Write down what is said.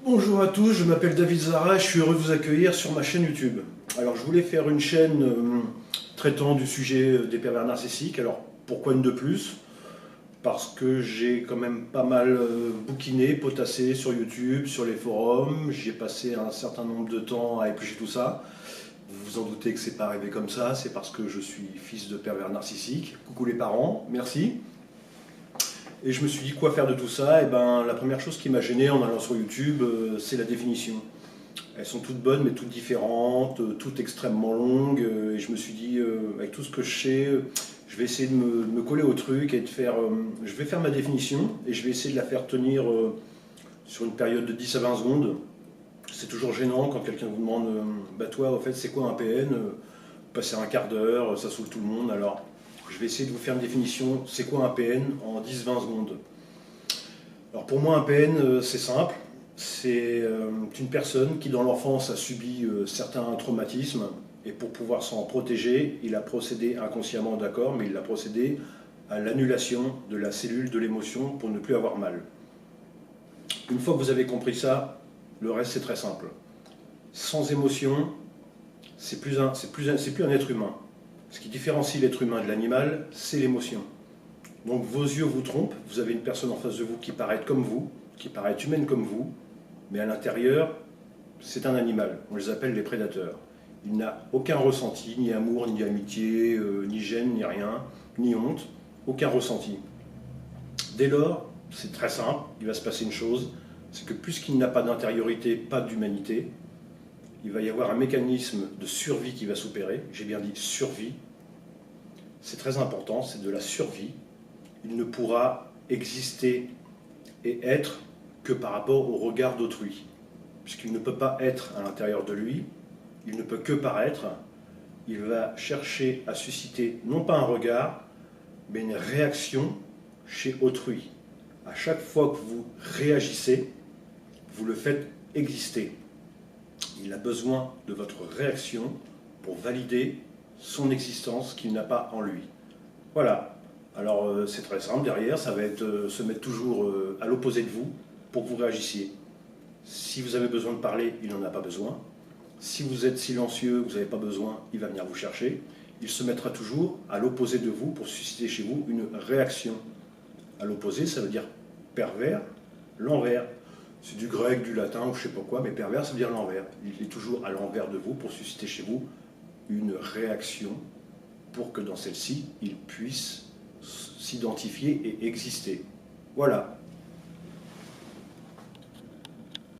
Bonjour à tous, je m'appelle David Zara et je suis heureux de vous accueillir sur ma chaîne YouTube. Alors je voulais faire une chaîne traitant du sujet des pervers narcissiques. Alors pourquoi une de plus? Parce que j'ai quand même pas mal bouquiné, potassé sur YouTube, sur les forums. J'ai passé un certain nombre de temps à éplucher tout ça. Vous vous en doutez que c'est pas arrivé comme ça, c'est parce que je suis fils de pervers narcissique. Coucou les parents, merci. Et je me suis dit quoi faire de tout ça? Et ben la première chose qui m'a gêné en allant sur YouTube, c'est la définition. Elles sont toutes bonnes mais toutes différentes, toutes extrêmement longues. Et je me suis dit, avec tout ce que je sais, je vais essayer de me coller au truc et de faire. Je vais faire ma définition et je vais essayer de la faire tenir sur une période de 10 à 20 secondes. C'est toujours gênant quand quelqu'un vous demande, bah toi, au fait, c'est quoi un PN? Passer un quart d'heure, ça saoule tout le monde. Alors, je vais essayer de vous faire une définition. C'est quoi un PN en 10-20 secondes? Alors, pour moi, un PN, c'est simple. C'est une personne qui, dans l'enfance, a subi certains traumatismes. Et pour pouvoir s'en protéger, il a procédé inconsciemment, d'accord, mais il a procédé à l'annulation de la cellule de l'émotion pour ne plus avoir mal. Une fois que vous avez compris ça, le reste, c'est très simple. Sans émotion, c'est plus un être humain. Ce qui différencie l'être humain de l'animal, c'est l'émotion. Donc vos yeux vous trompent, vous avez une personne en face de vous qui paraît comme vous, qui paraît humaine comme vous, mais à l'intérieur, c'est un animal. On les appelle les prédateurs. Il n'a aucun ressenti, ni amour, ni amitié, ni gêne, ni rien, ni honte, aucun ressenti. Dès lors, c'est très simple, il va se passer une chose, c'est que puisqu'il n'a pas d'intériorité, pas d'humanité, il va y avoir un mécanisme de survie qui va s'opérer. J'ai bien dit survie. C'est très important, c'est de la survie. Il ne pourra exister et être que par rapport au regard d'autrui. Puisqu'il ne peut pas être à l'intérieur de lui, il ne peut que paraître. Il va chercher à susciter non pas un regard, mais une réaction chez autrui. À chaque fois que vous réagissez, vous le faites exister. Il a besoin de votre réaction pour valider son existence qu'il n'a pas en lui. Voilà. Alors c'est très simple, derrière, ça va être se mettre toujours à l'opposé de vous pour que vous réagissiez. Si vous avez besoin de parler, il n'en a pas besoin. Si vous êtes silencieux, vous n'avez pas besoin, il va venir vous chercher. Il se mettra toujours à l'opposé de vous pour susciter chez vous une réaction. À l'opposé, ça veut dire pervers, l'envers. C'est du grec, du latin ou je ne sais pas quoi, mais pervers, ça veut dire l'envers. Il est toujours à l'envers de vous pour susciter chez vous une réaction pour que dans celle-ci, il puisse s'identifier et exister. Voilà.